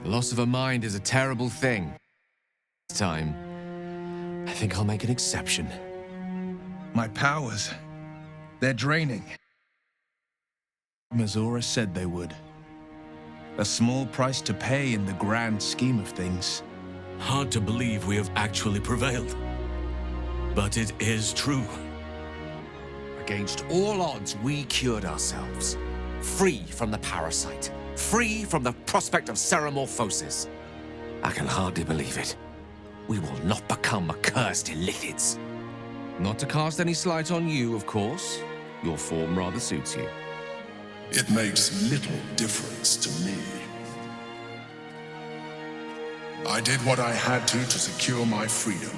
The loss of a mind is a terrible thing. This time, I think I'll make an exception. My powers, they're draining. Mazora said they would. A small price to pay in the grand scheme of things. Hard to believe we have actually prevailed. But it is true. Against all odds, we cured ourselves. Free from the parasite. Free from the prospect of ceremorphosis. I can hardly believe it. We will not become accursed illithids. Not to cast any slight on you, of course. Your form rather suits you. It makes little difference to me. I did what I had to secure my freedom.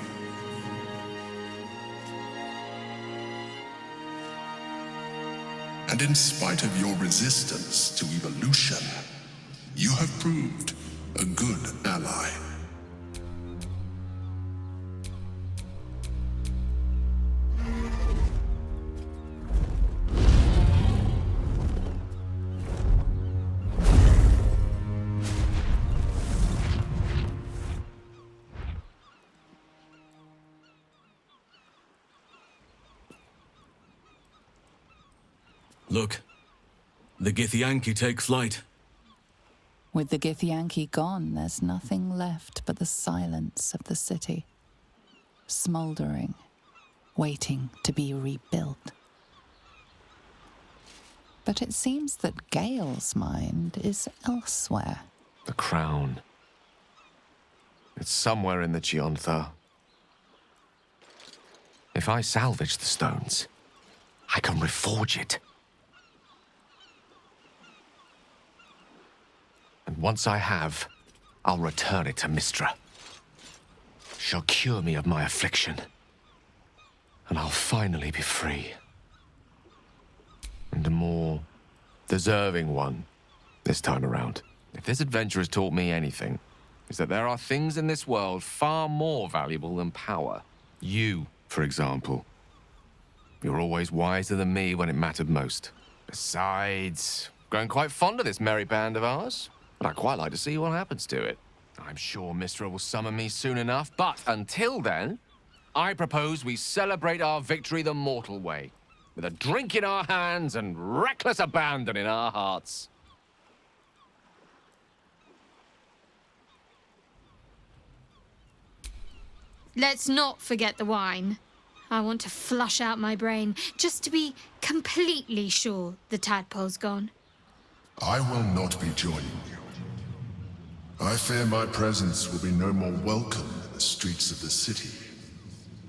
And in spite of your resistance to evolution, you have proved a good ally. Look, the Githyanki take flight. With the Githyanki gone, there's nothing left but the silence of the city. Smouldering, waiting to be rebuilt. But it seems that Gayle's mind is elsewhere. The crown. It's somewhere in the Chiontha. If I salvage the stones, I can reforge it. And once I have, I'll return it to Mistra. She'll cure me of my affliction. And I'll finally be free. And a more deserving one this time around. If this adventure has taught me anything, it's that there are things in this world far more valuable than power. You, for example. You're always wiser than me when it mattered most. Besides, growing quite fond of this merry band of ours. But I'd quite like to see what happens to it. I'm sure Mistra will summon me soon enough, but until then, I propose we celebrate our victory the mortal way, with a drink in our hands and reckless abandon in our hearts. Let's not forget the wine. I want to flush out my brain, just to be completely sure the tadpole's gone. I will not be joining you. I fear my presence will be no more welcome in the streets of the city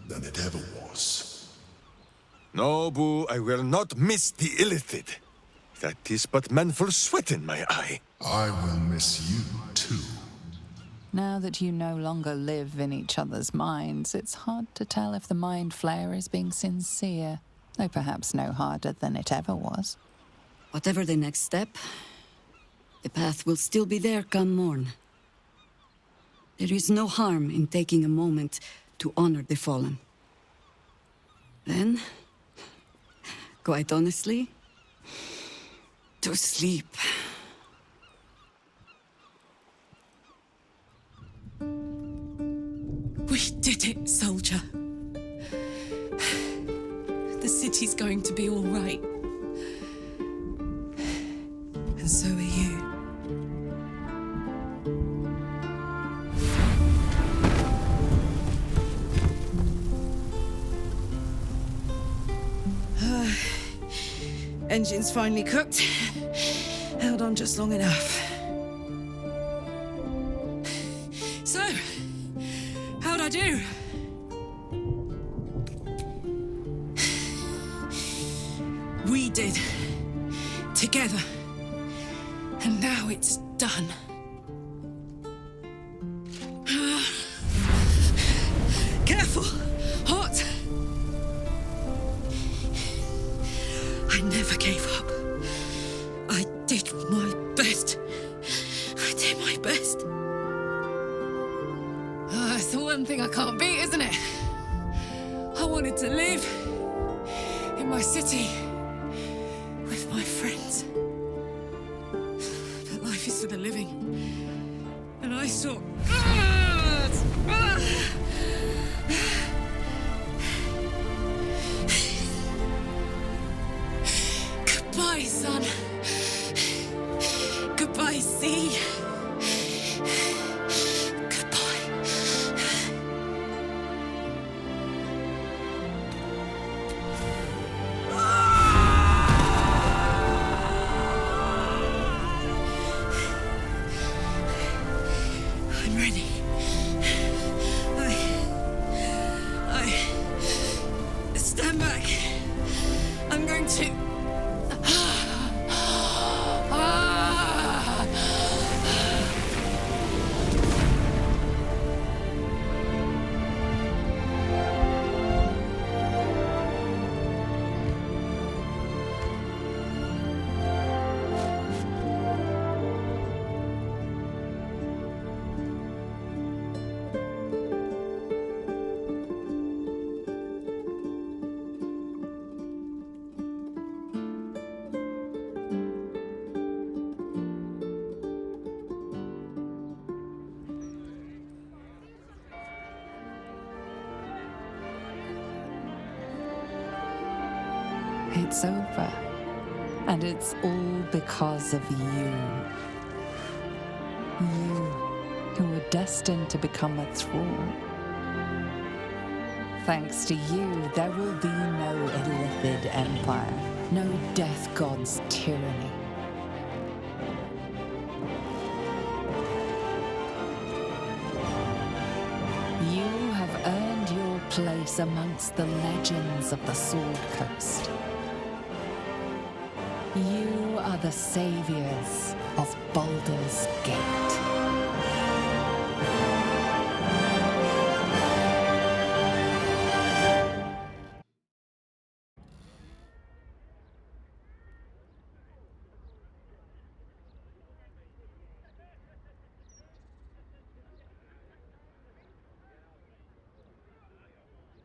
than it ever was. No, Boo, I will not miss the illithid. That is but manful sweat in my eye. I will miss you, too. Now that you no longer live in each other's minds, it's hard to tell if the mind flayer is being sincere, though perhaps no harder than it ever was. Whatever the next step, the path will still be there come morn. There is no harm in taking a moment to honor the fallen. Then, quite honestly, to sleep. We did it, soldier. The city's going to be all right. And so are you. Engine's finally cooked. Held on just long enough. So, how'd I do? We did. Together. And now it's done. Careful! Hot! I never gave up. I did my best. I did my best. It's the one thing I can't beat, isn't it? I wanted to live in my city with my friends. But life is for the living. sword. Goodbye, son. Goodbye, sea. It's over. And it's all because of you. You, who were destined to become a thrall. Thanks to you, there will be no Illithid empire, no death god's tyranny. You have earned your place amongst the legends of the Sword Coast. You are the saviors of Baldur's Gate.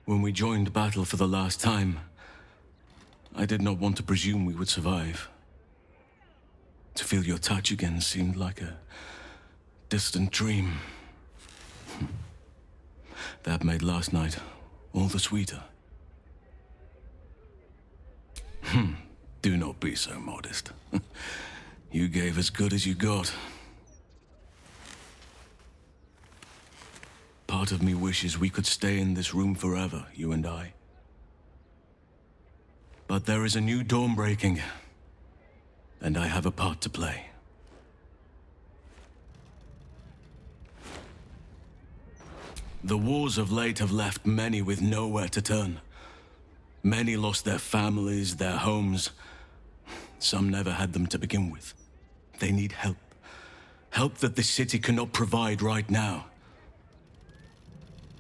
When we joined battle for the last time, I did not want to presume we would survive. To feel your touch again seemed like a distant dream. That made last night all the sweeter. Do not be so modest. You gave as good as you got. Part of me wishes we could stay in this room forever, you and I. But there is a new dawn breaking, and I have a part to play. The wars of late have left many with nowhere to turn. Many lost their families, their homes. Some never had them to begin with. They need help. Help that this city cannot provide right now.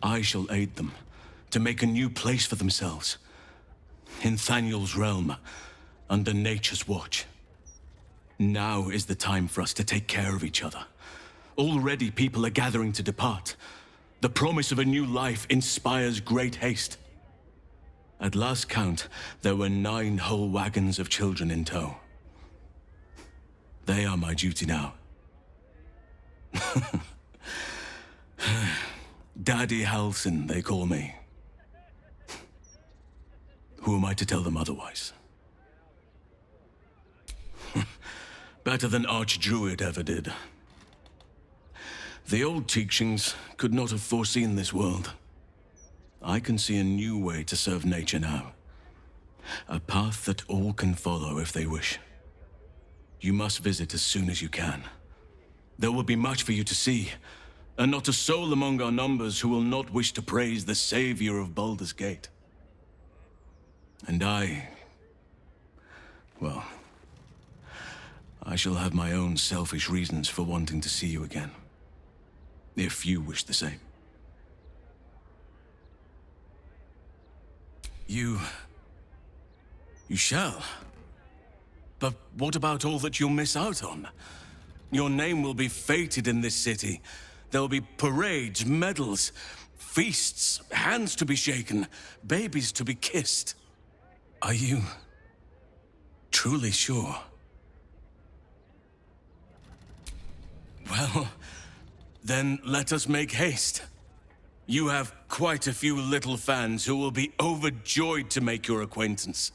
I shall aid them to make a new place for themselves. In Thaniel's realm, under nature's watch. Now is the time for us to take care of each other. Already people are gathering to depart. The promise of a new life inspires great haste. At last count, there were 9 whole wagons of children in tow. They are my duty now. Daddy Halsin, they call me. Who am I to tell them otherwise? Better than Archdruid ever did. The old teachings could not have foreseen this world. I can see a new way to serve nature now. A path that all can follow if they wish. You must visit as soon as you can. There will be much for you to see, and not a soul among our numbers who will not wish to praise the savior of Baldur's Gate. And well, I shall have my own selfish reasons for wanting to see you again. If you wish the same. You shall. But what about all that you'll miss out on? Your name will be fated in this city. There'll be parades, medals, feasts, hands to be shaken, babies to be kissed. Are you truly sure? Well, Then let us make haste. You have quite a few little fans who will be overjoyed to make your acquaintance.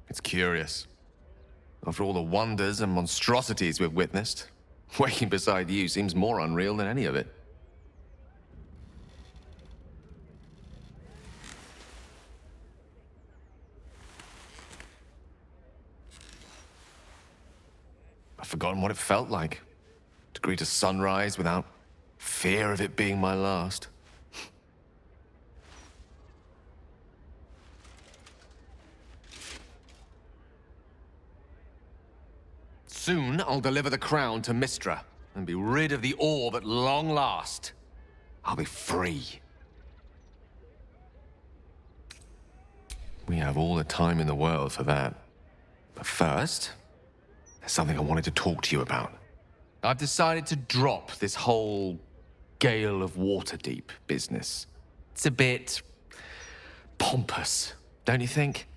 It's curious. After all the wonders and monstrosities we've witnessed, waking beside you seems more unreal than any of it. I've forgotten what it felt like to greet a sunrise without fear of it being my last. Soon, I'll deliver the crown to Mystra and be rid of the awe at long last. I'll be free. We have all the time in the world for that. But first, there's something I wanted to talk to you about. I've decided to drop this whole Gale of Waterdeep business. It's a bit pompous, don't you think?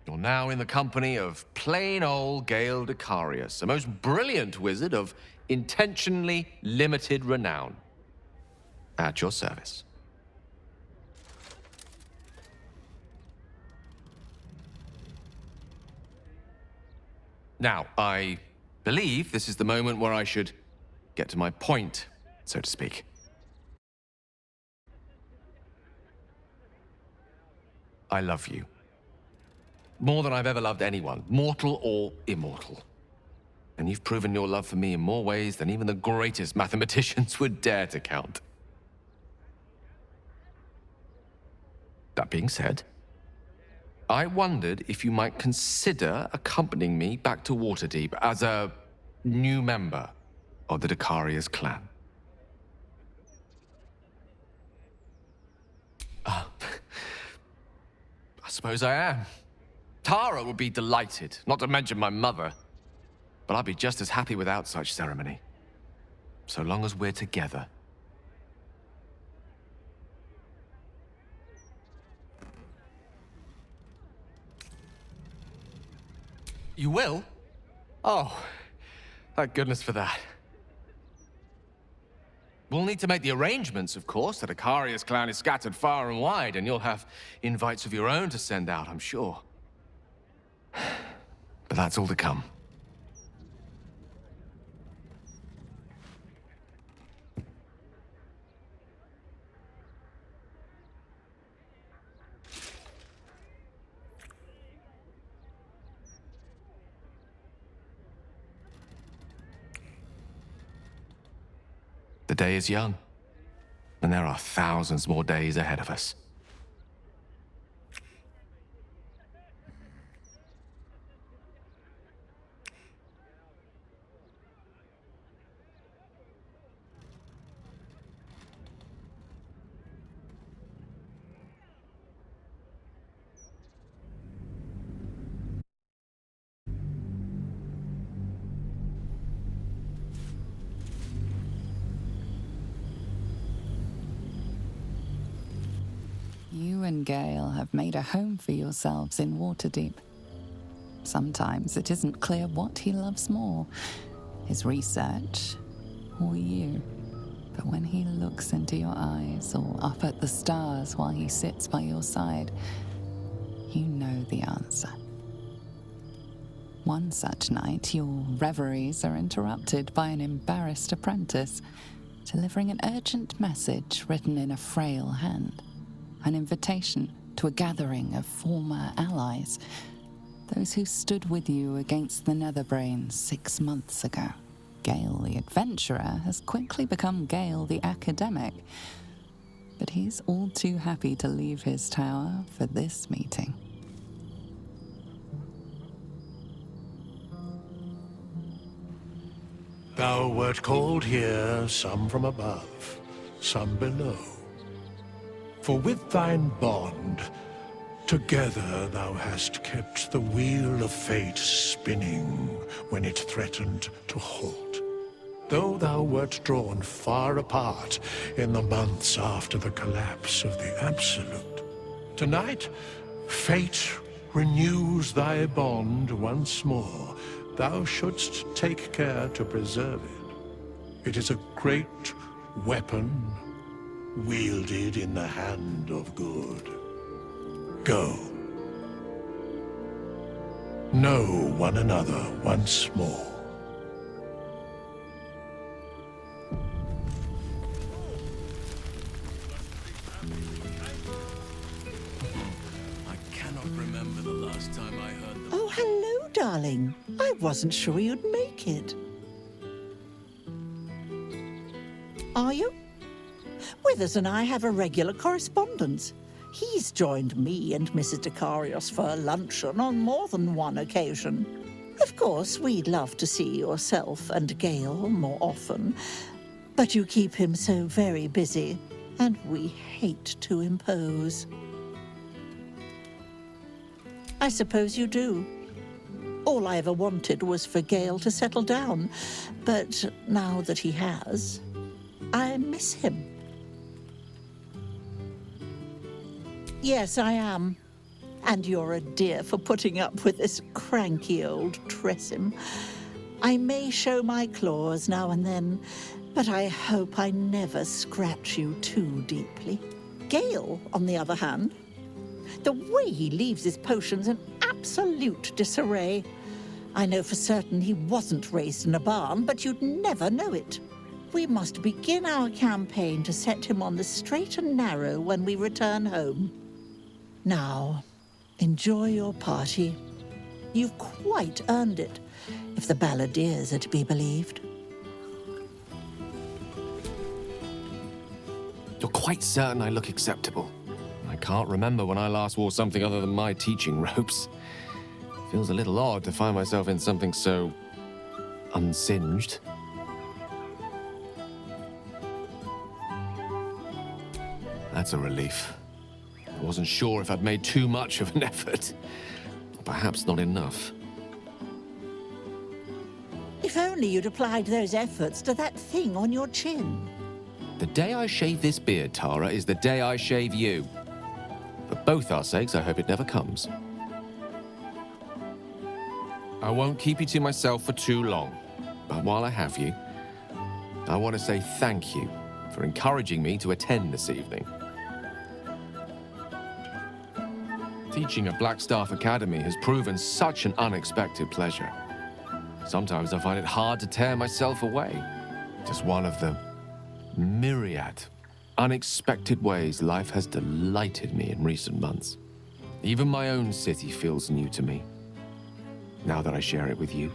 You're now in the company of plain old Gayle Decarius, a most brilliant wizard of intentionally limited renown. At your service. Now, I believe this is the moment where I should get to my point, so to speak. I love you. More than I've ever loved anyone, mortal or immortal. And you've proven your love for me in more ways than even the greatest mathematicians would dare to count. That being said, I wondered if you might consider accompanying me back to Waterdeep as a new member of the Decarius clan. I suppose I am. Tara would be delighted, not to mention my mother. But I'd be just as happy without such ceremony. So long as we're together. You will? Oh, thank goodness for that. We'll need to make the arrangements, of course. The Decarius clan is scattered far and wide, and you'll have invites of your own to send out, I'm sure. But that's all to come. The day is young, and there are thousands more days ahead of us. You and Gayle have made a home for yourselves in Waterdeep. Sometimes it isn't clear what he loves more, his research or you. But when he looks into your eyes or up at the stars while he sits by your side, you know the answer. One such night, your reveries are interrupted by an embarrassed apprentice, delivering an urgent message written in a frail hand. An invitation to a gathering of former allies, those who stood with you against the Netherbrains 6 months ago. Gayle the adventurer has quickly become Gayle the academic, but he's all too happy to leave his tower for this meeting. Thou wert called here, some from above, some below. For with thine bond, together thou hast kept the wheel of fate spinning when it threatened to halt. Though thou wert drawn far apart in the months after the collapse of the Absolute, tonight, fate renews thy bond once more. Thou shouldst take care to preserve it. It is a great weapon wielded in the hand of good. Go. Know one another once more. I cannot remember the last time I heard them. Oh, hello, darling. I wasn't sure you'd make it. Are you? Withers and I have a regular correspondence. He's joined me and Mrs. Dekarios for a luncheon on more than one occasion. Of course, we'd love to see yourself and Gayle more often, but you keep him so very busy, and we hate to impose. I suppose you do. All I ever wanted was for Gayle to settle down, but now that he has, I miss him. Yes, I am. And you're a dear for putting up with this cranky old Tressim. I may show my claws now and then, but I hope I never scratch you too deeply. Gayle, on the other hand, the way he leaves his potions in absolute disarray. I know for certain he wasn't raised in a barn, but you'd never know it. We must begin our campaign to set him on the straight and narrow when we return home. Now, enjoy your party. You've quite earned it, if the balladeers are to be believed. You're quite certain I look acceptable? I can't remember when I last wore something other than my teaching robes. Feels a little odd to find myself in something so unsinged. That's a relief. I wasn't sure if I'd made too much of an effort. Perhaps not enough. If only you'd applied those efforts to that thing on your chin. The day I shave this beard, Tara, is the day I shave you. For both our sakes, I hope it never comes. I won't keep you to myself for too long, but while I have you, I want to say thank you for encouraging me to attend this evening. Teaching at Blackstaff Academy has proven such an unexpected pleasure. Sometimes I find it hard to tear myself away. Just one of the myriad unexpected ways life has delighted me in recent months. Even my own city feels new to me, now that I share it with you.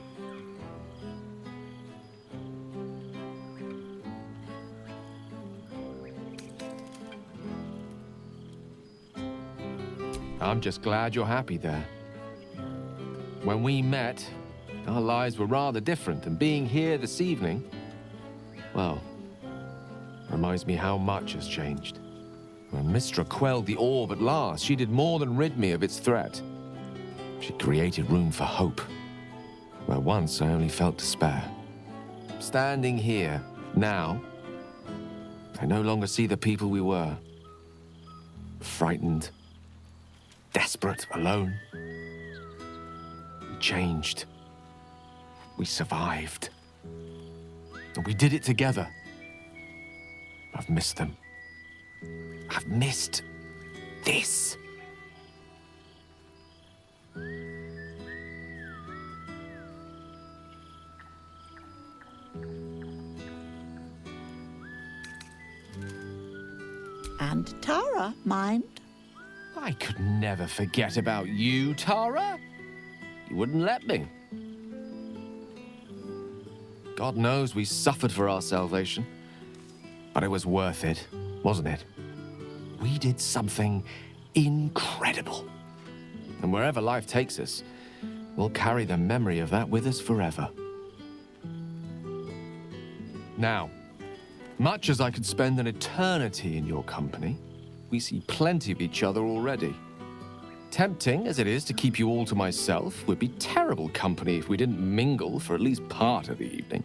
I'm just glad you're happy there. When we met, our lives were rather different, and being here this evening, well, reminds me how much has changed. When Mystra quelled the orb at last, she did more than rid me of its threat. She created room for hope, where once I only felt despair. Standing here, now, I no longer see the people we were. Frightened, desperate, alone. We changed. We survived. And we did it together. I've missed them. I've missed this. And Tara, mind? I could never forget about you, Tara. You wouldn't let me. God knows we suffered for our salvation. But it was worth it, wasn't it? We did something incredible. And wherever life takes us, we'll carry the memory of that with us forever. Now, much as I could spend an eternity in your company, we see plenty of each other already. Tempting as it is to keep you all to myself, would be terrible company if we didn't mingle for at least part of the evening.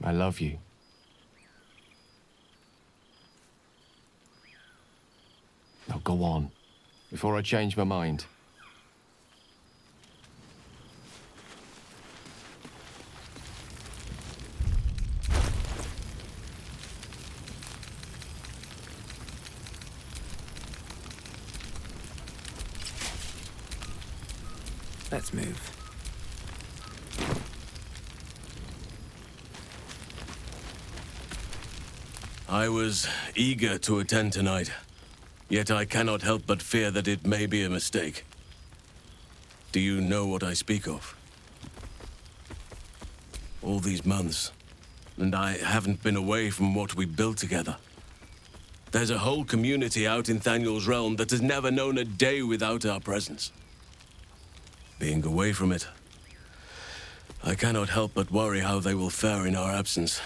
I love you. Now go on, before I change my mind. Let's move. I was eager to attend tonight, yet I cannot help but fear that it may be a mistake. Do you know what I speak of? All these months, and I haven't been away from what we built together. There's a whole community out in Thaniel's realm that has never known a day without our presence. Being away from it, I cannot help but worry how they will fare in our absence.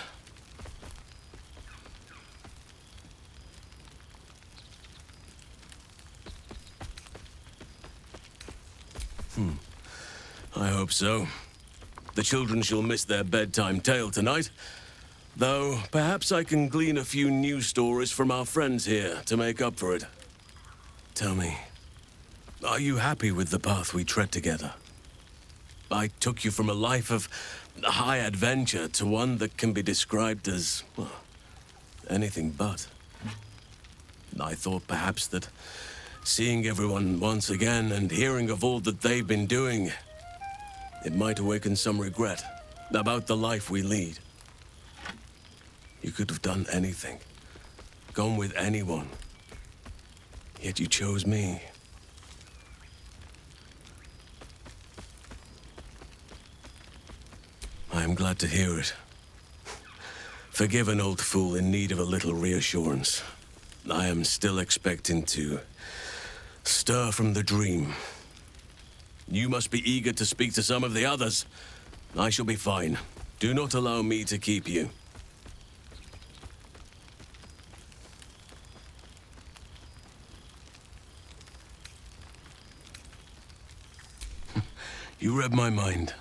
I hope so. The children shall miss their bedtime tale tonight. Though, perhaps I can glean a few news stories from our friends here to make up for it. Tell me, are you happy with the path we tread together? I took you from a life of high adventure to one that can be described as, well, anything but. I thought perhaps that seeing everyone once again and hearing of all that they've been doing, it might awaken some regret about the life we lead. You could have done anything, gone with anyone, yet you chose me. I am glad to hear it. Forgive an old fool in need of a little reassurance. I am still expecting to stir from the dream. You must be eager to speak to some of the others. I shall be fine. Do not allow me to keep you. You read my mind.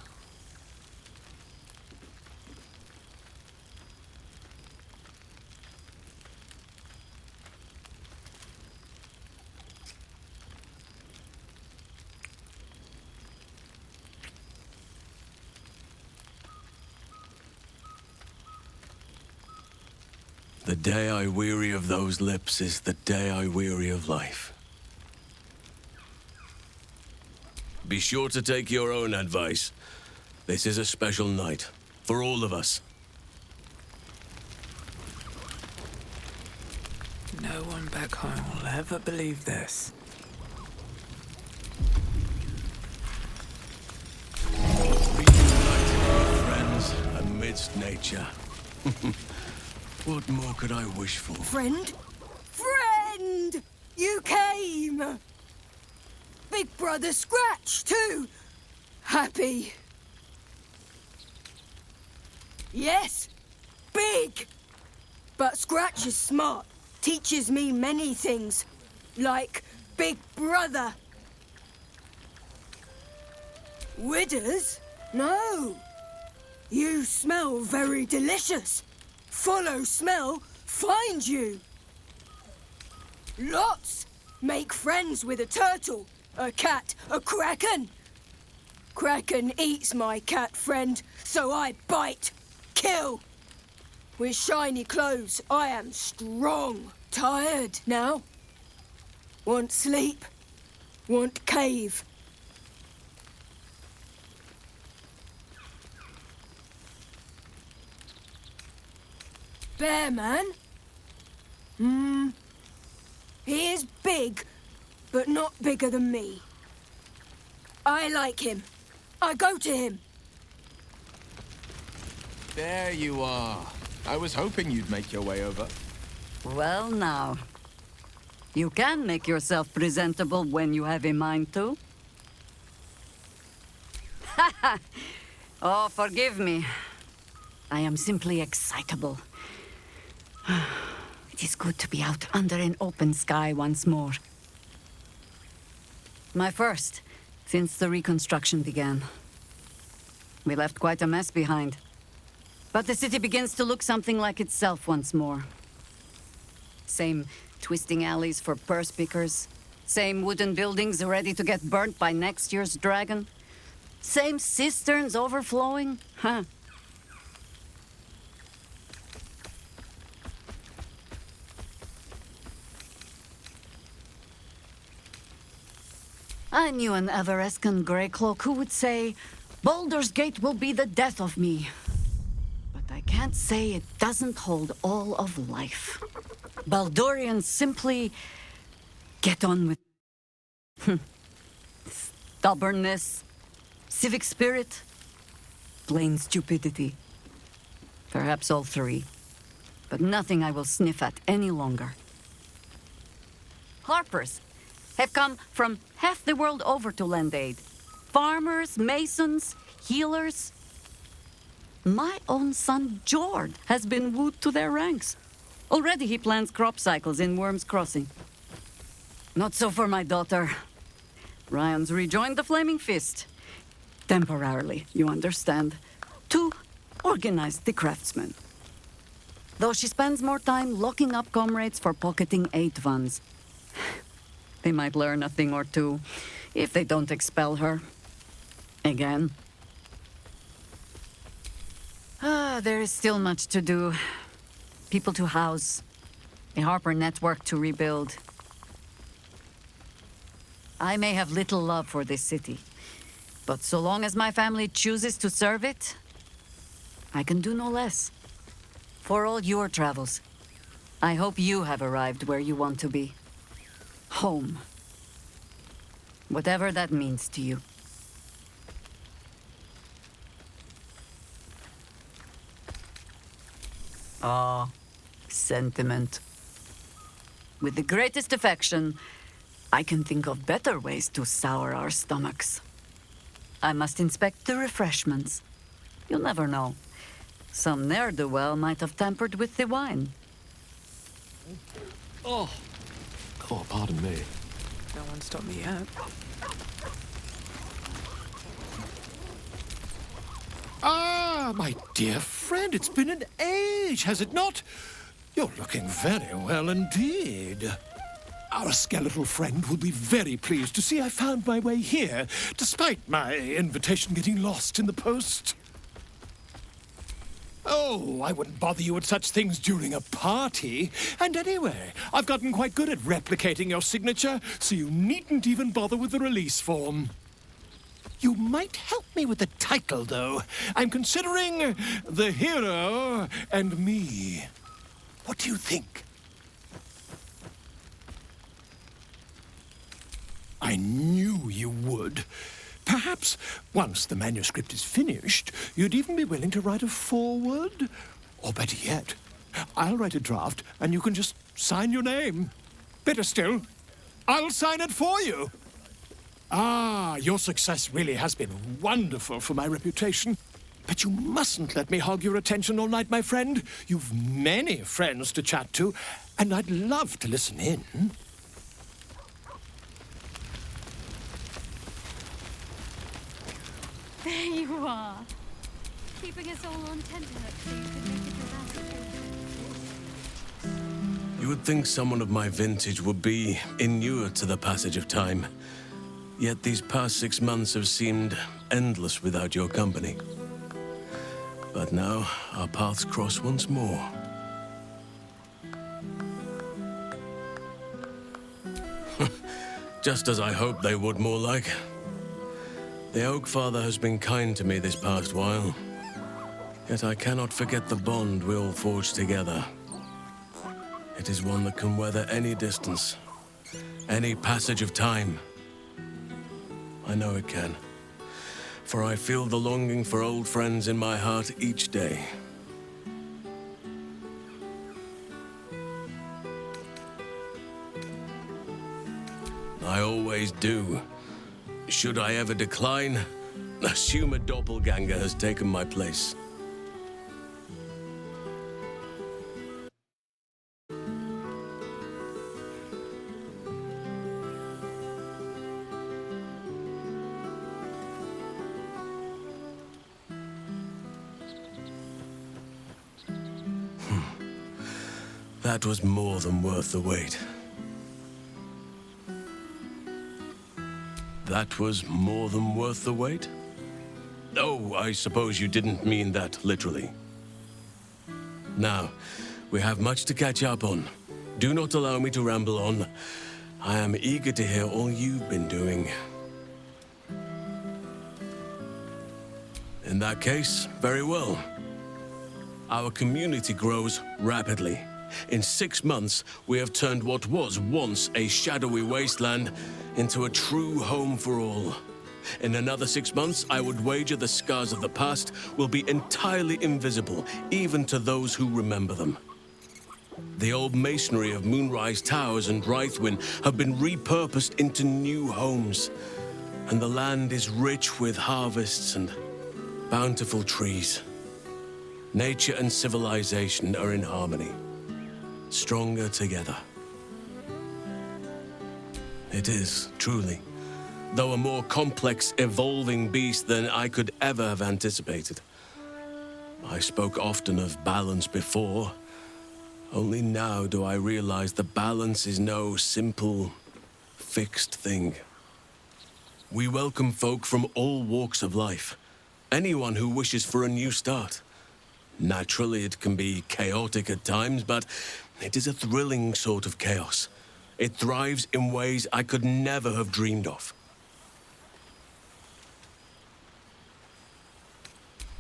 The day I weary of those lips is the day I weary of life. Be sure to take your own advice. This is a special night, for all of us. No one back home will ever believe this. Reunited with friends amidst nature. What more could I wish for? Friend? Friend! You came! Big brother Scratch, too! Happy. Yes, big! But Scratch is smart. Teaches me many things. Like Big Brother. Widders? No. You smell very delicious. Follow smell, find you. Lots. Make friends with a turtle, a cat, a kraken. Kraken eats my cat friend, so I bite, kill. With shiny clothes, I am strong. Tired now. Want sleep, want cave. bear man? He is big, but not bigger than me. I like him. I go to him. There you are. I was hoping you'd make your way over. Well, now. You can make yourself presentable when you have a mind to. Oh, forgive me. I am simply excitable. It is good to be out under an open sky once more. My first, since the reconstruction began. We left quite a mess behind. But the city begins to look something like itself once more. Same twisting alleys for purse pickers. Same wooden buildings ready to get burnt by next year's dragon. Same cisterns overflowing. Huh. I knew an Everescan Greycloak who would say, Baldur's Gate will be the death of me. But I can't say it doesn't hold all of life. Baldurians simply get on with stubbornness, civic spirit, plain stupidity. Perhaps all three, but nothing I will sniff at any longer. Harpers have come from half the world over to lend aid. Farmers, masons, healers. My own son, Jord, has been wooed to their ranks. Already he plans crop cycles in Worm's Crossing. Not so for my daughter. Ryan's rejoined the Flaming Fist. Temporarily, you understand. To organize the craftsmen. Though she spends more time locking up comrades for pocketing aid funds. They might learn a thing or two, if they don't expel her. Again. There is still much to do. People to house. A Harper network to rebuild. I may have little love for this city, but so long as my family chooses to serve it, I can do no less. For all your travels, I hope you have arrived where you want to be. Home. Whatever that means to you. Ah, sentiment. With the greatest affection, I can think of better ways to sour our stomachs. I must inspect the refreshments. You'll never know. Some ne'er-do-well might have tampered with the wine. Oh, pardon me. No one stopped me yet. Ah, my dear friend, it's been an age, has it not? You're looking very well indeed. Our skeletal friend will be very pleased to see I found my way here, despite my invitation getting lost in the post. Oh, I wouldn't bother you with such things during a party. And anyway, I've gotten quite good at replicating your signature, so you needn't even bother with the release form. You might help me with the title, though. I'm considering The Hero and Me. What do you think? I knew you would. Perhaps, once the manuscript is finished, you'd even be willing to write a foreword? Or better yet, I'll write a draft and you can just sign your name. Better still, I'll sign it for you. Ah, your success really has been wonderful for my reputation. But you mustn't let me hog your attention all night, my friend. You've many friends to chat to, and I'd love to listen in. There you are. Keeping us all on tenterhooks so you can make it your last again. You would think someone of my vintage would be inured to the passage of time. Yet these past 6 months have seemed endless without your company. But now, our paths cross once more. Just as I hoped they would, more like. The Oak Father has been kind to me this past while. Yet I cannot forget the bond we all forged together. It is one that can weather any distance, any passage of time. I know it can, for I feel the longing for old friends in my heart each day. I always do. Should I ever decline, assume a doppelganger has taken my place. That was more than worth the wait. That was more than worth the wait? Oh, I suppose you didn't mean that literally. Now, we have much to catch up on. Do not allow me to ramble on. I am eager to hear all you've been doing. In that case, very well. Our community grows rapidly. In 6 months, we have turned what was once a shadowy wasteland into a true home for all. In another 6 months, I would wager the scars of the past will be entirely invisible, even to those who remember them. The old masonry of Moonrise Towers and Rythwin have been repurposed into new homes, and the land is rich with harvests and bountiful trees. Nature and civilization are in harmony, stronger together. It is, truly, though a more complex, evolving beast than I could ever have anticipated. I spoke often of balance before. Only now do I realize the balance is no simple, fixed thing. We welcome folk from all walks of life. Anyone who wishes for a new start. Naturally, it can be chaotic at times, but it is a thrilling sort of chaos. It thrives in ways I could never have dreamed of.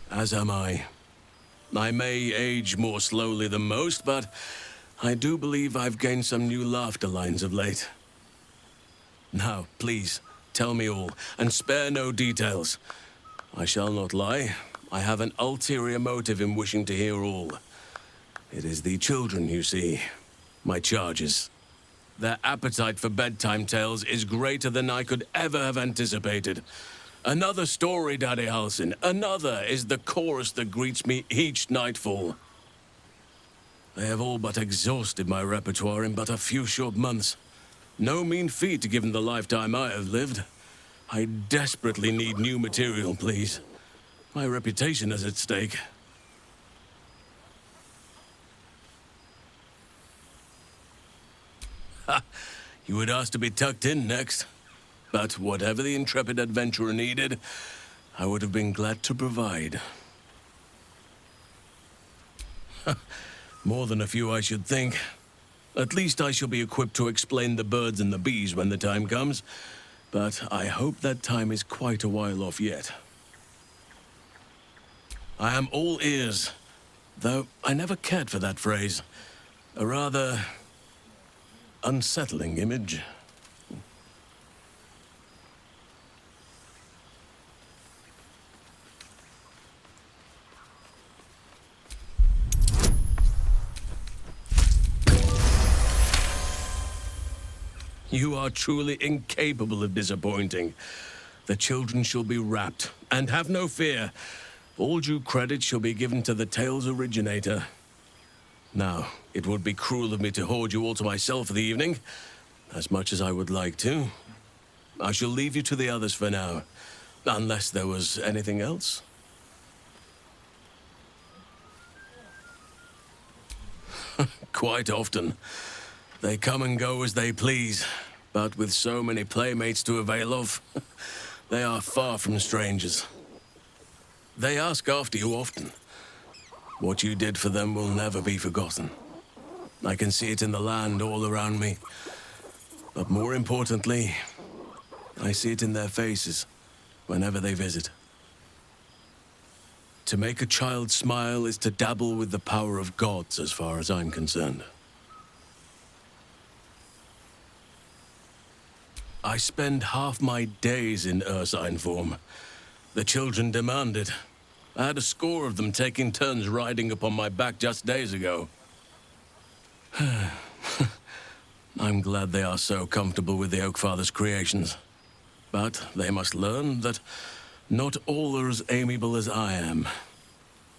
As am I. I may age more slowly than most, but I do believe I've gained some new laughter lines of late. Now, please, tell me all, and spare no details. I shall not lie. I have an ulterior motive in wishing to hear all. It is the children, you see, my charges. Their appetite for bedtime tales is greater than I could ever have anticipated. Another story, Daddy Halsin. Another is the chorus that greets me each nightfall. They have all but exhausted my repertoire in but a few short months. No mean feat given the lifetime I have lived. I desperately need new material, please. My reputation is at stake. Ha! You would ask to be tucked in next. But whatever the intrepid adventurer needed, I would have been glad to provide. More than a few, I should think. At least I shall be equipped to explain the birds and the bees when the time comes. But I hope that time is quite a while off yet. I am all ears, though I never cared for that phrase. A rather unsettling image. You are truly incapable of disappointing. The children shall be wrapped, and have no fear. All due credit shall be given to the tale's originator. Now, it would be cruel of me to hoard you all to myself for the evening, as much as I would like to. I shall leave you to the others for now, unless there was anything else. Quite often. They come and go as they please, but with so many playmates to avail of, they are far from strangers. They ask after you often. What you did for them will never be forgotten. I can see it in the land all around me. But more importantly, I see it in their faces whenever they visit. To make a child smile is to dabble with the power of gods, as far as I'm concerned. I spend half my days in ursine form. The children demand it. I had a score of them taking turns riding upon my back just days ago. I'm glad they are so comfortable with the Oak Father's creations. But they must learn that not all are as amiable as I am.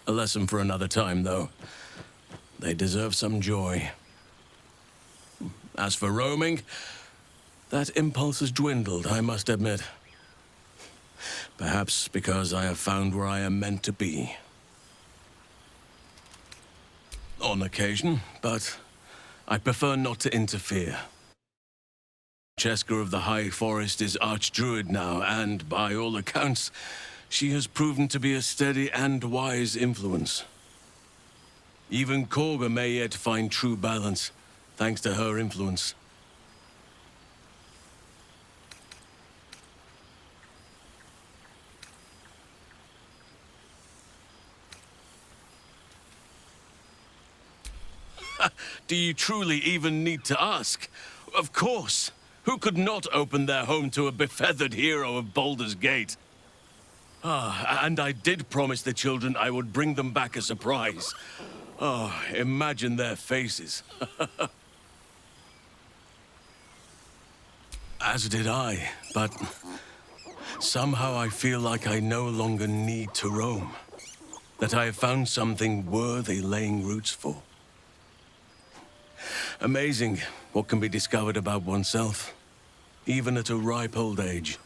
A lesson for another time, though. They deserve some joy. As for roaming, that impulse has dwindled, I must admit. Perhaps because I have found where I am meant to be. On occasion, but I prefer not to interfere. Cheska of the High Forest is Archdruid now, and by all accounts, she has proven to be a steady and wise influence. Even Korga may yet find true balance, thanks to her influence. Do you truly even need to ask? Of course! Who could not open their home to a befeathered hero of Baldur's Gate? And I did promise the children I would bring them back a surprise. Oh, imagine their faces. As did I, but somehow I feel like I no longer need to roam. That I have found something worthy laying roots for. Amazing what can be discovered about oneself, even at a ripe old age.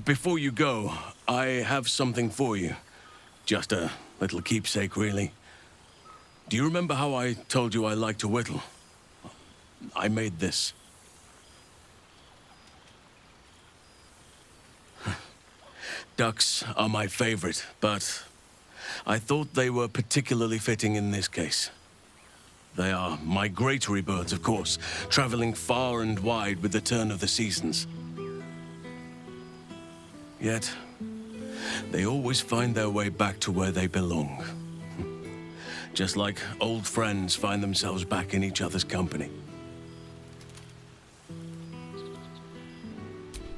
Before you go, I have something for you. Just a little keepsake, really. Do you remember how I told you I like to whittle? I made this. Ducks are my favorite, but I thought they were particularly fitting in this case. They are migratory birds, of course, traveling far and wide with the turn of the seasons. Yet, they always find their way back to where they belong. Just like old friends find themselves back in each other's company.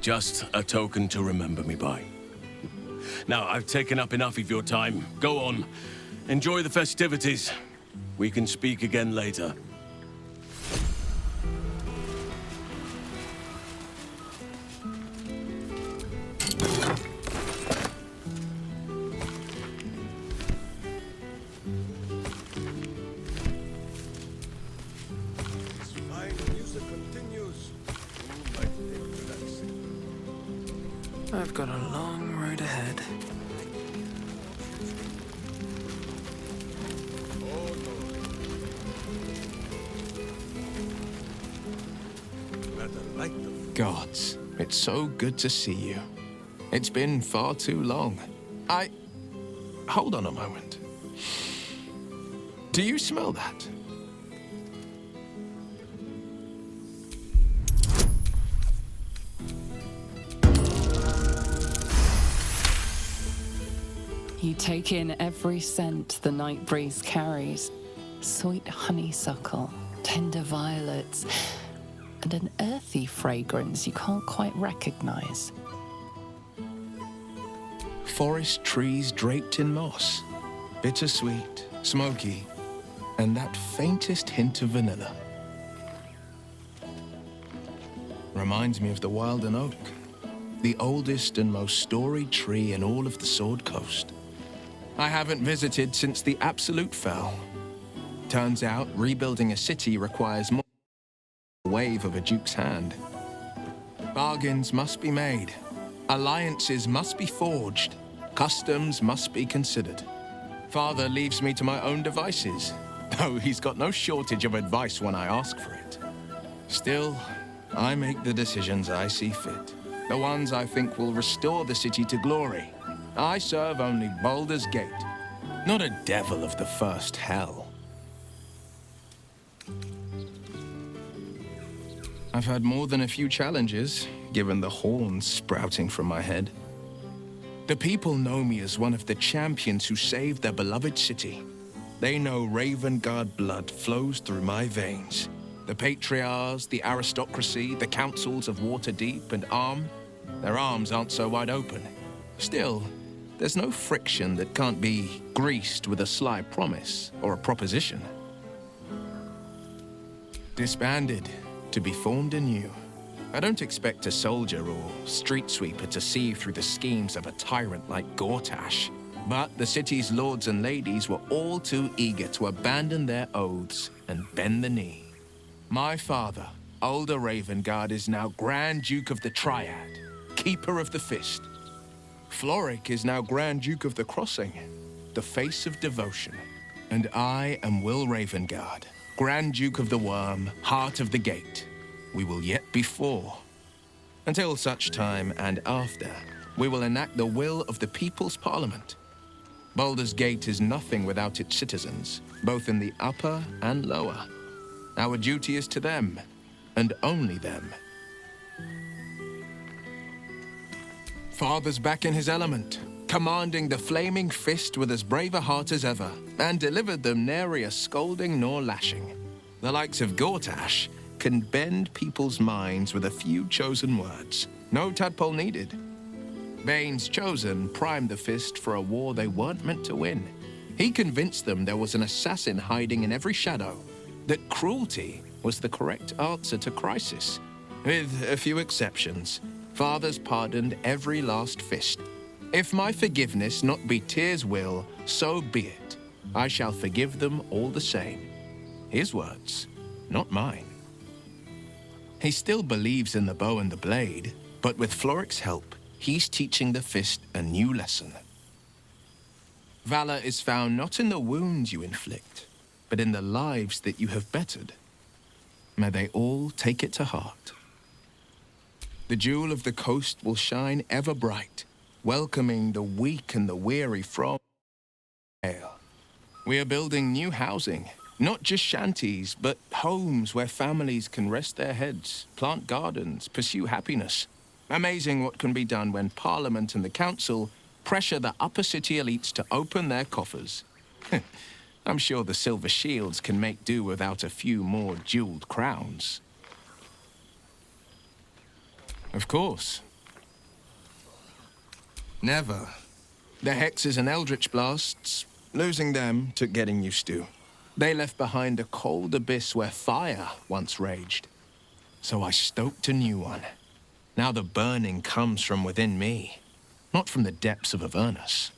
Just a token to remember me by. Now, I've taken up enough of your time. Go on. Enjoy the festivities. We can speak again later. I've got a long road ahead. Gods, it's so good to see you. It's been far too long. Hold on a moment. Do you smell that? You take in every scent the night breeze carries. Sweet honeysuckle, tender violets, and an earthy fragrance you can't quite recognize. Forest trees draped in moss. Bittersweet, smoky, and that faintest hint of vanilla. Reminds me of the Wilden Oak, the oldest and most storied tree in all of the Sword Coast. I haven't visited since the Absolute fell. Turns out, rebuilding a city requires more than a wave of a duke's hand. Bargains must be made. Alliances must be forged. Customs must be considered. Father leaves me to my own devices, though he's got no shortage of advice when I ask for it. Still, I make the decisions I see fit. The ones I think will restore the city to glory. I serve only Baldur's Gate, not a devil of the first hell. I've had more than a few challenges, given the horns sprouting from my head. The people know me as one of the champions who saved their beloved city. They know Ravengard blood flows through my veins. The patriarchs, the aristocracy, the councils of Waterdeep and Arm, their arms aren't so wide open. Still, there's no friction that can't be greased with a sly promise or a proposition. Disbanded, to be formed anew. I don't expect a soldier or street sweeper to see through the schemes of a tyrant like Gortash. But the city's lords and ladies were all too eager to abandon their oaths and bend the knee. My father, Older Ravengard, is now Grand Duke of the Triad, Keeper of the Fist. Floric is now Grand Duke of the Crossing, the face of devotion. And I am Will Ravengard, Grand Duke of the Worm, Heart of the Gate. We will yet be four. Until such time and after, we will enact the will of the People's Parliament. Baldur's Gate is nothing without its citizens, both in the upper and lower. Our duty is to them, and only them. Father's back in his element, commanding the flaming fist with as brave a heart as ever, and delivered them nary a scolding nor lashing. The likes of Gortash can bend people's minds with a few chosen words. No tadpole needed. Bane's Chosen primed the fist for a war they weren't meant to win. He convinced them there was an assassin hiding in every shadow, that cruelty was the correct answer to crisis. With a few exceptions, fathers pardoned every last fist. If my forgiveness not be Tyr's will, so be it. I shall forgive them all the same. His words, not mine. He still believes in the bow and the blade, but with Floric's help, he's teaching the fist a new lesson. Valor is found not in the wounds you inflict, but in the lives that you have bettered. May they all take it to heart. The jewel of the coast will shine ever bright, welcoming the weak and the weary from Gayle. We are building new housing, not just shanties, but homes where families can rest their heads, plant gardens, pursue happiness. Amazing what can be done when Parliament and the Council pressure the upper city elites to open their coffers. I'm sure the Silver Shields can make do without a few more jeweled crowns. Of course. Never. The hexes and eldritch blasts, losing them took getting used to. They left behind a cold abyss where fire once raged. So I stoked a new one. Now the burning comes from within me, not from the depths of Avernus.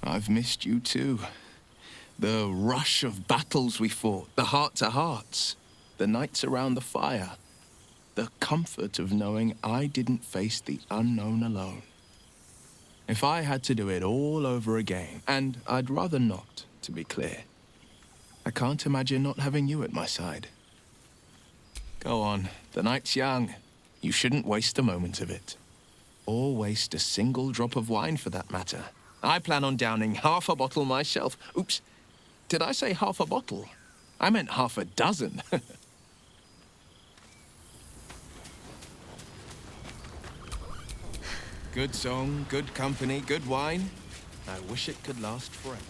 I've missed you too. The rush of battles we fought, the heart-to-hearts, the nights around the fire, the comfort of knowing I didn't face the unknown alone. If I had to do it all over again, and I'd rather not, to be clear, I can't imagine not having you at my side. Go on, the night's young. You shouldn't waste a moment of it. Or waste a single drop of wine for that matter. I plan on downing half a bottle myself. Oops, did I say half a bottle? I meant half a dozen. Good song, good company, good wine. I wish it could last forever.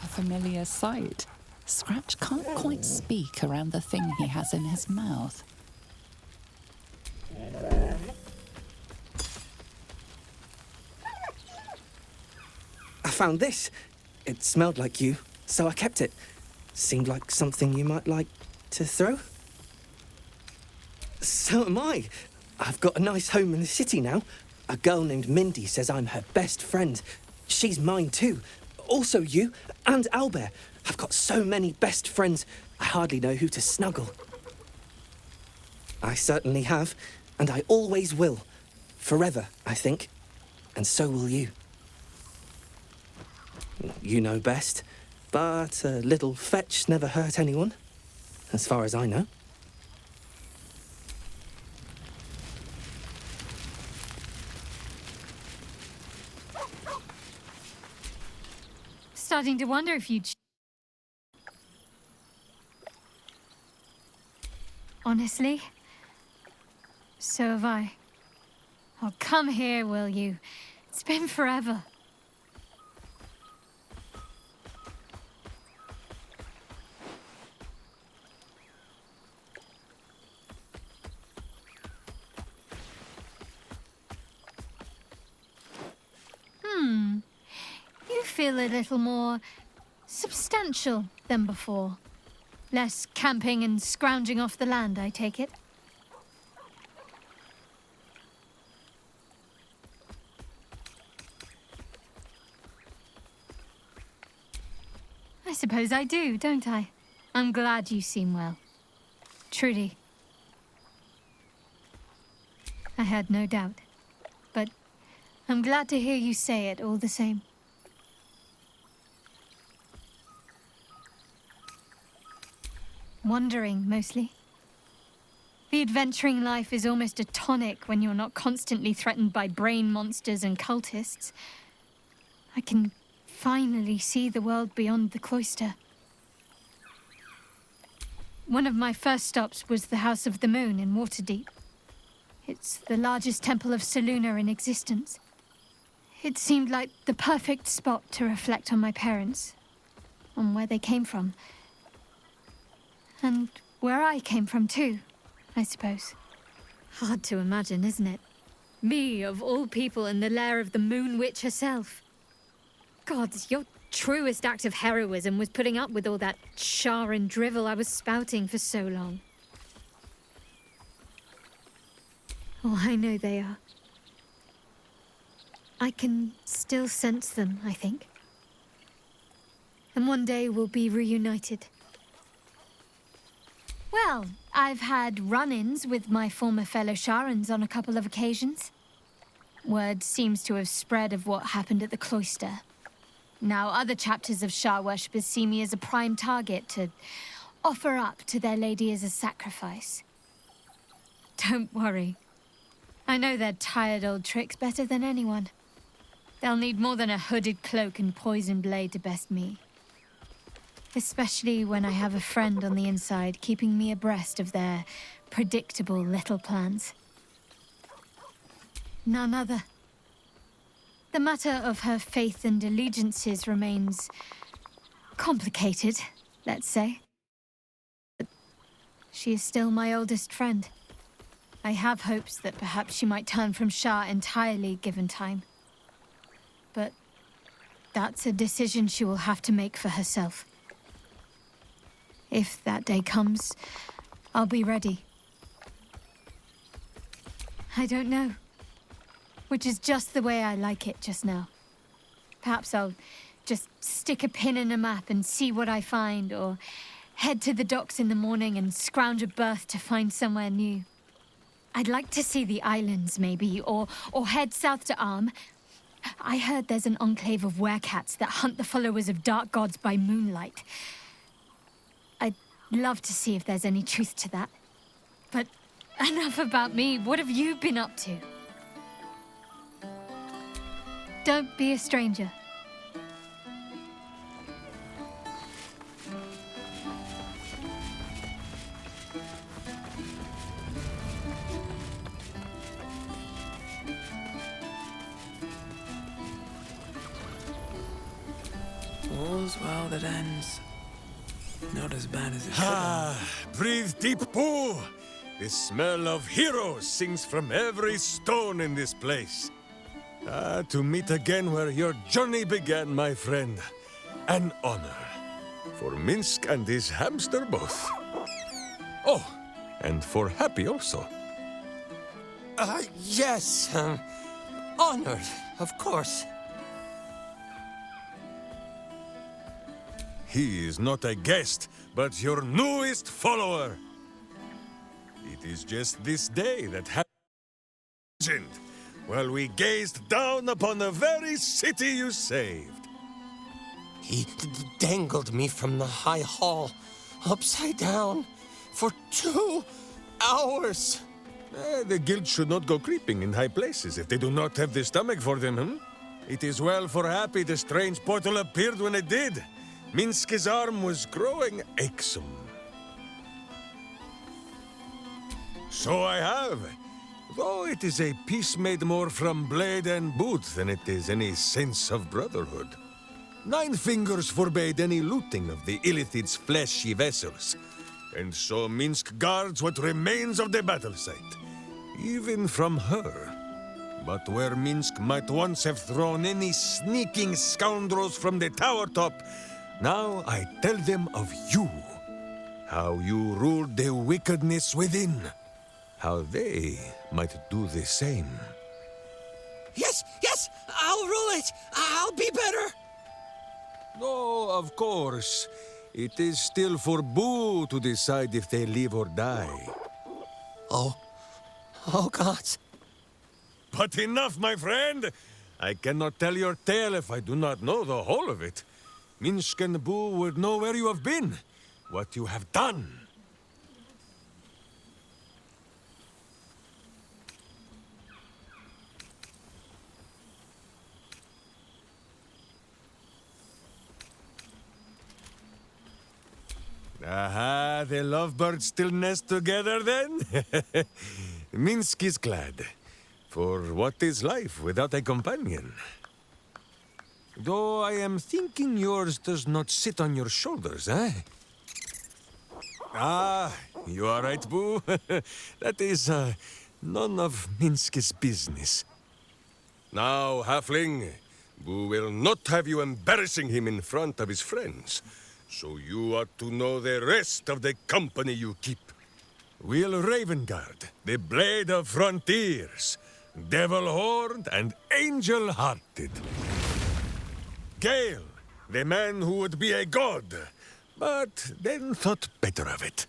A familiar sight. Scratch can't quite speak around the thing he has in his mouth. I found this. It smelled like you, so I kept it. Seemed like something you might like to throw. So am I. I've got a nice home in the city now. A girl named Mindy says I'm her best friend. She's mine too. Also you and Albert. I've got so many best friends, I hardly know who to snuggle. I certainly have, and I always will. Forever, I think. And so will you. You know best, but a little fetch never hurt anyone, as far as I know. Starting to wonder if you'd... Honestly, so have I. Oh, come here, will you? It's been forever. You feel a little more substantial than before. Less camping and scrounging off the land, I take it. I suppose I do, don't I? I'm glad you seem well. Truly. I had no doubt. But I'm glad to hear you say it all the same. Wandering, mostly. The adventuring life is almost a tonic when you're not constantly threatened by brain monsters and cultists. I can finally see the world beyond the cloister. One of my first stops was the House of the Moon in Waterdeep. It's the largest temple of Selûne in existence. It seemed like the perfect spot to reflect on my parents, on where they came from. And where I came from too, I suppose. Hard to imagine, isn't it? Me, of all people, in the lair of the Moon Witch herself. God, your truest act of heroism was putting up with all that char and drivel I was spouting for so long. Oh, I know they are. I can still sense them, I think. And one day we'll be reunited. Well, I've had run-ins with my former fellow Sharans on a couple of occasions. Word seems to have spread of what happened at the cloister. Now other chapters of Shar worshippers see me as a prime target to offer up to their lady as a sacrifice. Don't worry. I know their tired old tricks better than anyone. They'll need more than a hooded cloak and poison blade to best me. Especially when I have a friend on the inside keeping me abreast of their predictable little plans. None other. The matter of her faith and allegiances remains complicated, let's say. But she is still my oldest friend. I have hopes that perhaps she might turn from Shar entirely given time. But that's a decision she will have to make for herself. If that day comes, I'll be ready. I don't know. Which is just the way I like it just now. Perhaps I'll just stick a pin in a map and see what I find, or head to the docks in the morning and scrounge a berth to find somewhere new. I'd like to see the islands, maybe, or head south to Arm. I heard there's an enclave of werecats that hunt the followers of dark gods by moonlight. I'd love to see if there's any truth to that. But enough about me. What have you been up to? Don't be a stranger. All's well that ends. Not as bad as it should have. Breathe deep, Boo! The smell of heroes sings from every stone in this place. To meet again where your journey began, my friend. An honor. For Minsk and his hamster both. Oh, and for Happy also. Yes. Honored, of course. He is not a guest, but your newest follower. It is just this day that happened, while we gazed down upon the very city you saved. He dangled me from the high hall, upside down, for 2 hours. The guild should not go creeping in high places if they do not have the stomach for them, It is well for Happy the strange portal appeared when it did. Minsk's arm was growing achsome. So I have. Though it is a peace made more from blade and boot than it is any sense of brotherhood. Nine Fingers forbade any looting of the Illithid's fleshy vessels, and so Minsk guards what remains of the battle site, even from her. But where Minsk might once have thrown any sneaking scoundrels from the tower top, now I tell them of you. How you ruled the wickedness within. How they might do the same. Yes, yes, I'll rule it. I'll be better. Though, of course, it is still for Boo to decide if they live or die. Oh gods. But enough, my friend! I cannot tell your tale if I do not know the whole of it. Minsk and Boo would know where you have been, what you have done. Aha, the lovebirds still nest together then? Minsk is glad. For what is life without a companion? Though I am thinking yours does not sit on your shoulders, eh? Ah, you are right, Boo. That is none of Minsk's business. Now, Halfling, Boo will not have you embarrassing him in front of his friends. So you ought to know the rest of the company you keep. Will Ravengard, the Blade of Frontiers, Devil-horned and angel-hearted. Gayle, the man who would be a god, but then thought better of it.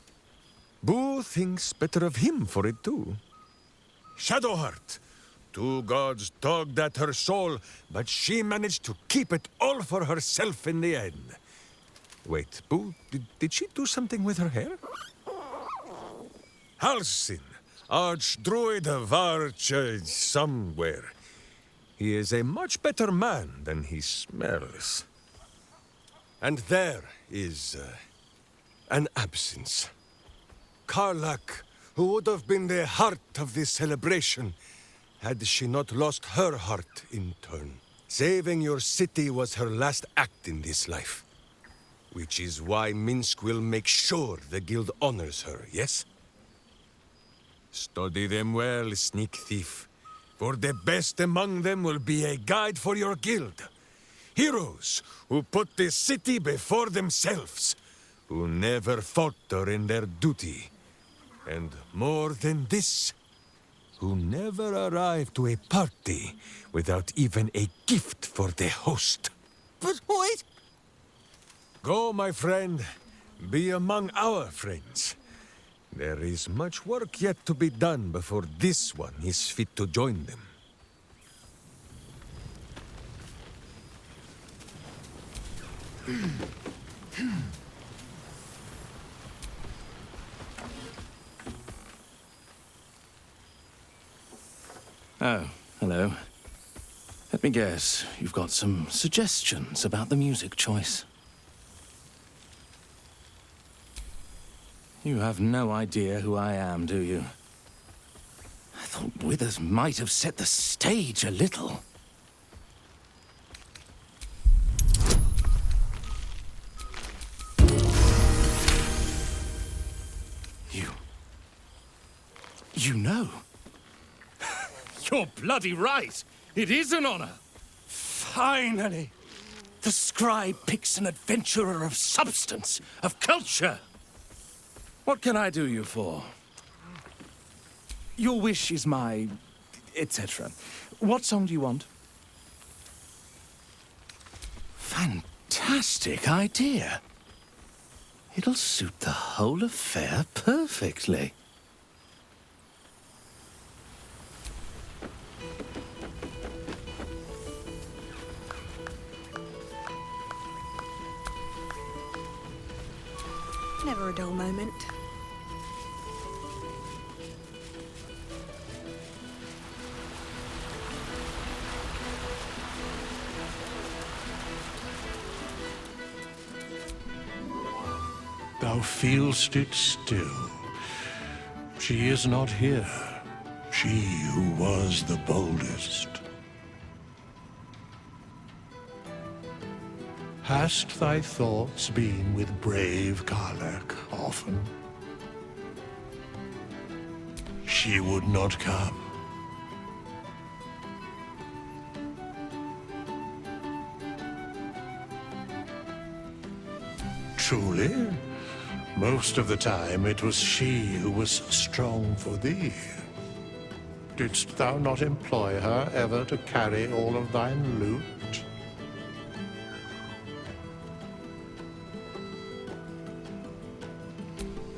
Boo thinks better of him for it too. Shadowheart, two gods tugged at her soul, but she managed to keep it all for herself in the end. Wait, Boo, did she do something with her hair? Halsin, Archdruid of Arch... somewhere. He is a much better man than he smells. And there is... an absence. Karlash, who would have been the heart of this celebration, had she not lost her heart in turn. Saving your city was her last act in this life. Which is why Minsk will make sure the guild honors her, yes? Study them well, sneak thief. For the best among them will be a guide for your guild. Heroes who put the city before themselves. Who never falter in their duty. And more than this, who never arrive to a party without even a gift for the host. But wait! Go, my friend. Be among our friends. There is much work yet to be done before this one is fit to join them. Oh, hello. Let me guess, you've got some suggestions about the music choice. You have no idea who I am, do you? I thought Withers might have set the stage a little. You know? You're bloody right. It is an honor. Finally! The scribe picks an adventurer of substance, of culture. What can I do you for? Your wish is my... etc. What song do you want? Fantastic idea. It'll suit the whole affair perfectly. Never a dull moment. Thou feelst it still. She is not here. She who was the boldest. Hast thy thoughts been with brave Karlash often? She would not come. Truly, most of the time it was she who was strong for thee. Didst thou not employ her ever to carry all of thine loot?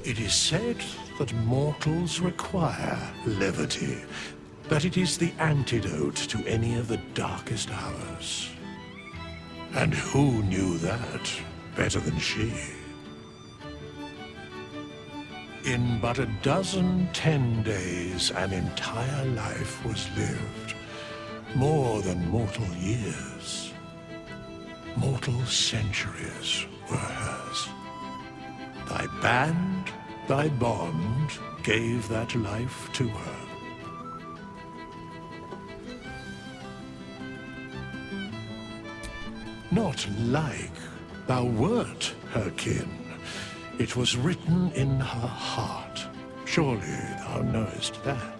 It is said that mortals require levity, that it is the antidote to any of the darkest hours. And who knew that better than she? In but 10 days, an entire life was lived. More than mortal years. Mortal centuries were hers. Thy band, thy bond, gave that life to her. Not like thou wert her kin. It was written in her heart. Surely thou knowest that.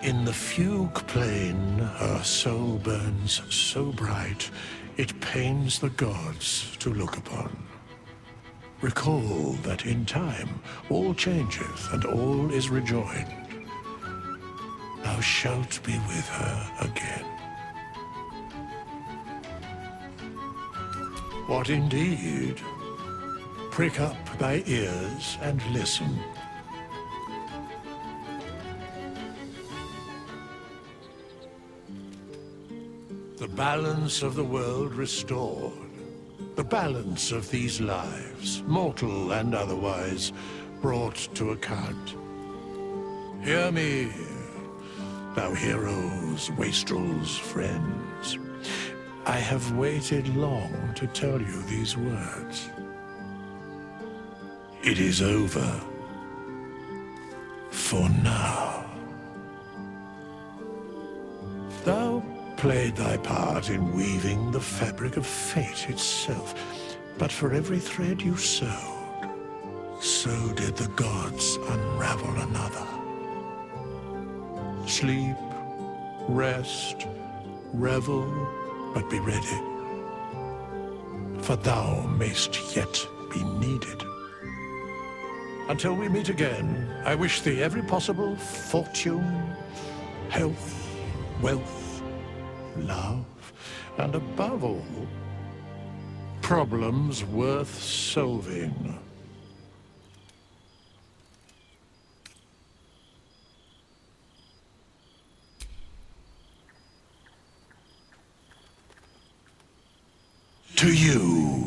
In the fugue plain, her soul burns so bright, it pains the gods to look upon. Recall that in time all changeth and all is rejoined. Thou shalt be with her again. What indeed? Prick up thy ears and listen. The balance of the world restored. The balance of these lives, mortal and otherwise, brought to account. Hear me, thou heroes, wastrels, friends. I have waited long to tell you these words. It is over. For now. Thou played thy part in weaving the fabric of fate itself, but for every thread you sewed, so did the gods unravel another. Sleep, rest, revel, but be ready, for thou mayst yet be needed. Until we meet again, I wish thee every possible fortune, health, wealth, love, and above all, problems worth solving. To you.